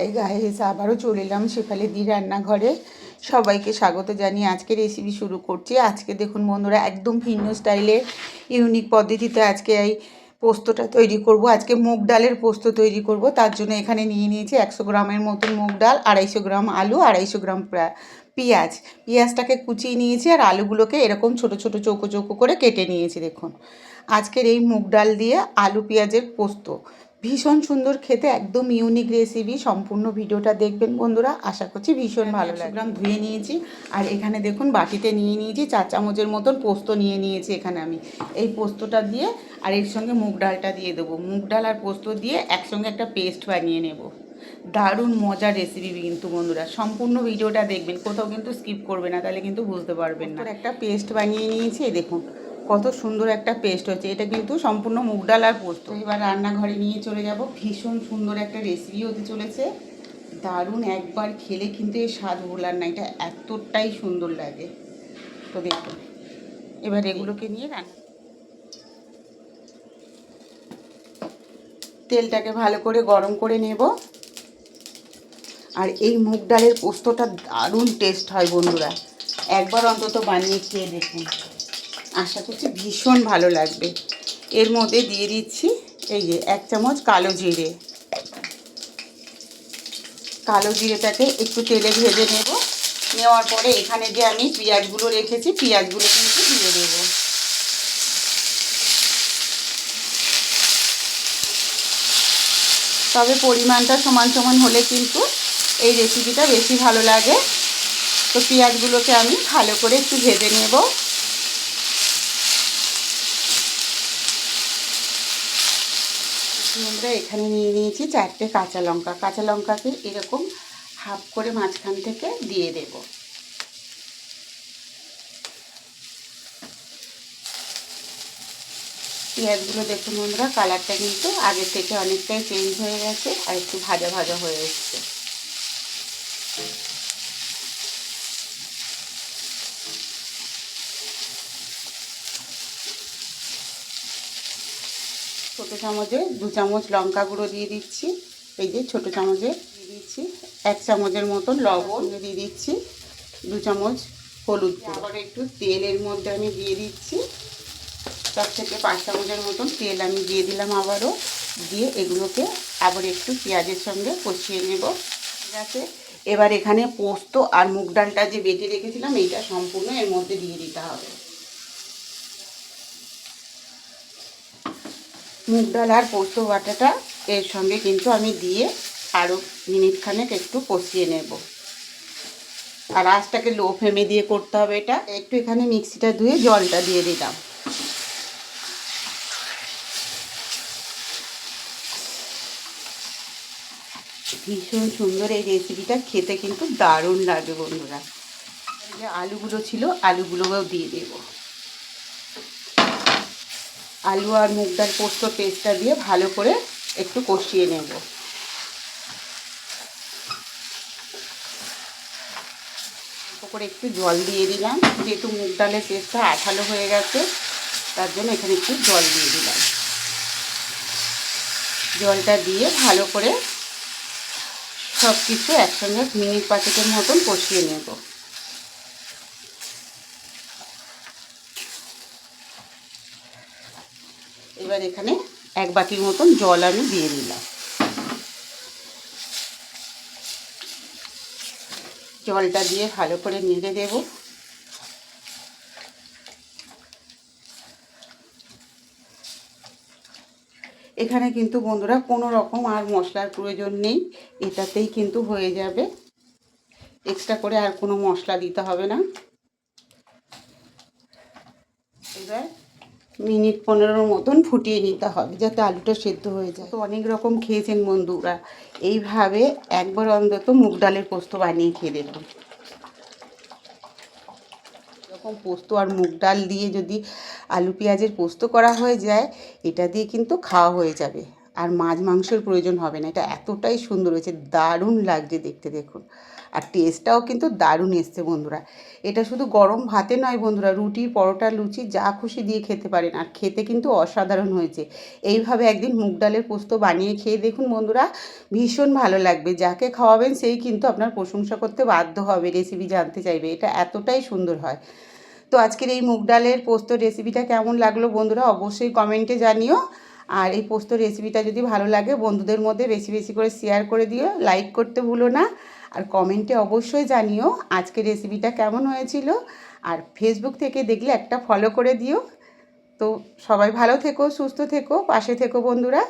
Hi guys, আবারও চলে এলাম শেফালি দি রান্নাঘরে। সবাইকে স্বাগত জানিয়ে আজকে রেসিপি শুরু করছি। আজকে দেখুন বন্ধুরা, একদম ভিন্ন স্টাইলের ইউনিক পদ্ধতিতে আজকে এই পোস্তটা তৈরি করব। আজকে মুগ ডালের পোস্ত তৈরি করব। তার জন্য এখানে নিয়ে নিয়েছি 100 গ্রামের মতন মুগ ডাল, 250 গ্রাম আলু, 250 গ্রাম পেঁয়াজটাকে কুচিয়ে নিয়েছি, আর আলুগুলোকে এরকম ছোট ছোট চৌকো চৌকো করে কেটে নিয়েছি। দেখুন, আজকের এই মুগ ডাল দিয়ে আলু পেঁয়াজের পোস্ত ভীষণ সুন্দর খেতে, একদম ইউনিক রেসিপি। সম্পূর্ণ ভিডিওটা দেখবেন বন্ধুরা, আশা করছি ভীষণ ভালো লাগবে। গ্রাম ধুয়ে নিয়েছি, আর এখানে দেখুন বাটিতে নিয়ে নিয়েছি 4 চামচের মতন পোস্ত নিয়ে নিয়েছি। এখানে আমি এই পোস্তটা দিয়ে আর এর সঙ্গে মুগ ডালটা দিয়ে দেবো। মুগ ডাল আর পোস্ত দিয়ে একসঙ্গে একটা পেস্ট বানিয়ে নেব। দারুণ মজার রেসিপি কিন্তু বন্ধুরা, সম্পূর্ণ ভিডিওটা দেখবেন, কোথাও কিন্তু স্কিপ করবে না, তাহলে কিন্তু বুঝতে পারবেন না। একটা পেস্ট বানিয়ে নিয়েছি, দেখুন কত সুন্দর একটা পেস্ট হচ্ছে। এটা কিন্তু সম্পূর্ণ মুগ ডাল আর পোস্ত। এবার রান্নাঘরে নিয়ে চলে যাব। ভীষণ সুন্দর একটা রেসিপি হতে চলেছে, দারুণ। একবার খেলে কিন্তু এর স্বাদ ভোলার না, এটা এতটাই সুন্দর লাগে। তো দেখুন, এবার এগুলোকে নিয়ে তেলটাকে ভালো করে গরম করে নেব। আর এই মুগ ডালের পোস্তটা দারুণ টেস্ট হয় বন্ধুরা, একবার অন্তত বানিয়ে খেয়ে দেখুন, আশা করছি ভীষণ ভালো লাগবে। এর মধ্যে দিয়ে দিচ্ছি এই যে 1 চামচ কালো জিরে। কালো জিরেটাকে একটু তেলে ভেজে নেব। নেওয়ার পরে এখানে যে আমি পেঁয়াজগুলো রেখেছি, পেঁয়াজগুলো কিন্তু দিয়ে দেবো। তবে পরিমাণটা সমান সমান হলে কিন্তু এই রেসিপিটা বেশি ভালো লাগে। তো পেঁয়াজগুলোকে আমি ভালো করে একটু ভেজে নেব। আমরা এখানে নিয়ে নিয়েছি 4টে কাঁচা লঙ্কা। কাঁচা লঙ্কাকে এরকম হাফ করে মাঝখান থেকে দিয়ে দেব। পেঁয়াজগুলো দেখুন বন্ধুরা, কালারটা কিন্তু আগের থেকে অনেকটাই চেঞ্জ হয়ে গেছে, আর একটু ভাজা ভাজা হয়ে এসছে। ছোটো চামচে 2 চামচ লঙ্কা গুঁড়ো দিয়ে দিচ্ছি। এই যে ছোটো চামচে দিয়ে দিচ্ছি 1 চামচের মতন লবণ দিয়ে দিচ্ছি, 2 চামচ হলুদ। আবার একটু তেলের মধ্যে আমি দিয়ে দিচ্ছি 4 থেকে 5 চামচের মতন তেল আমি দিয়ে দিলাম আবারও। দিয়ে এগুলোকে আবার একটু পেঁয়াজের সঙ্গে কষিয়ে নেব। ঠিক আছে, এবার এখানে পোস্ত আর মুগ ডালটা যে বেটে রেখেছিলাম, এইটা সম্পূর্ণ এর মধ্যে দিয়ে দিতে হবে। মুগ ডাল আর পোস্ত বাটাটা এর সঙ্গে কিন্তু আমি দিয়ে আরও মিনিটখানেক একটু কষিয়ে নেব। আর আঁচটাকে লো ফ্লেমে দিয়ে করতে হবে এটা। একটু এখানে মিক্সিটা ধুয়ে জলটা দিয়ে দিলাম। ভীষণ সুন্দর এই রেসিপিটা, খেতে কিন্তু দারুণ লাগে বন্ধুরা। যে আলুগুলো ছিল, আলুগুলোও দিয়ে দেব। আলু আর মুগ ডাল পোস্ত পেস্টটা দিয়ে ভালো করে একটু কষিয়ে নেব। করে একটু জল দিয়ে দিলাম, যেহেতু মুগ ডালের পেস্টটা আঠালো হয়ে গেছে, তার জন্য এখানে একটু জল দিয়ে দিলাম। জলটা দিয়ে ভালো করে সব কিছু একসঙ্গে মিনিট 5-এর মতন কষিয়ে নেব। এবার এখানে 1 বাটির মতন জল আমি দিয়ে দিলাম। জলটা দিয়ে ভালো করে নেড়ে দেব। এখানে কিন্তু বন্ধুরা কোনো রকম আর মশলার প্রয়োজন নেই, এটাতেই কিন্তু হয়ে যাবে। এক্সট্রা করে আর কোনো মশলা দিতে হবে না। এবার মিনিট 15 মতন ফুটিয়ে নিতে হবে, যাতে আলুটা সেদ্ধ হয়ে যায়। তো অনেক রকম খেয়েছেন বন্ধুরা, এইভাবে একবার অন্তত মুগ ডালের পোস্ত বানিয়ে খেয়ে দেখুন। এরকম পোস্ত আর মুগ ডাল দিয়ে যদি আলু পেঁয়াজের পোস্ত করা হয়ে যায়, এটা দিয়ে কিন্তু খাওয়া হয়ে যাবে। আর মাছ মাংসের প্রয়োজন হবে না। এটা এতটাই সুন্দর হয়েছে, দারুণ লাগছে দেখতে দেখুন। আর টেস্টটাও কিন্তু দারুণ এসছে বন্ধুরা। এটা শুধু গরম ভাতে নয় বন্ধুরা, রুটি, পরোটা, লুচি যা খুশি দিয়ে খেতে পারেন। আর খেতে কিন্তু অসাধারণ হয়েছে। এইভাবে একদিন মুগ ডালের পোস্ত বানিয়ে খেয়ে দেখুন বন্ধুরা, ভীষণ ভালো লাগবে। যাকে খাওয়াবেন সেই কিন্তু আপনার প্রশংসা করতে বাধ্য হবে, রেসিপি জানতে চাইবে। এটা এতটাই সুন্দর হয়। তো আজকের এই মুগ ডালের পোস্ত রেসিপিটা কেমন লাগলো বন্ধুরা অবশ্যই কমেন্টে জানিও। আর এই পোস্ত রেসিপিটা যদি ভালো লাগে বন্ধুদের মধ্যে বেশি বেশি করে শেয়ার করে দিও, লাইক করতে ভুলো না। আর কমেন্টে অবশ্যই জানিও আজকের রেসিপিটা কেমন হয়েছিল। আর ফেসবুক থেকে দেখলে একটা ফলো করে দিও। তো সবাই ভালো থেকো, সুস্থ থেকো, পাশে থেকো বন্ধুরা।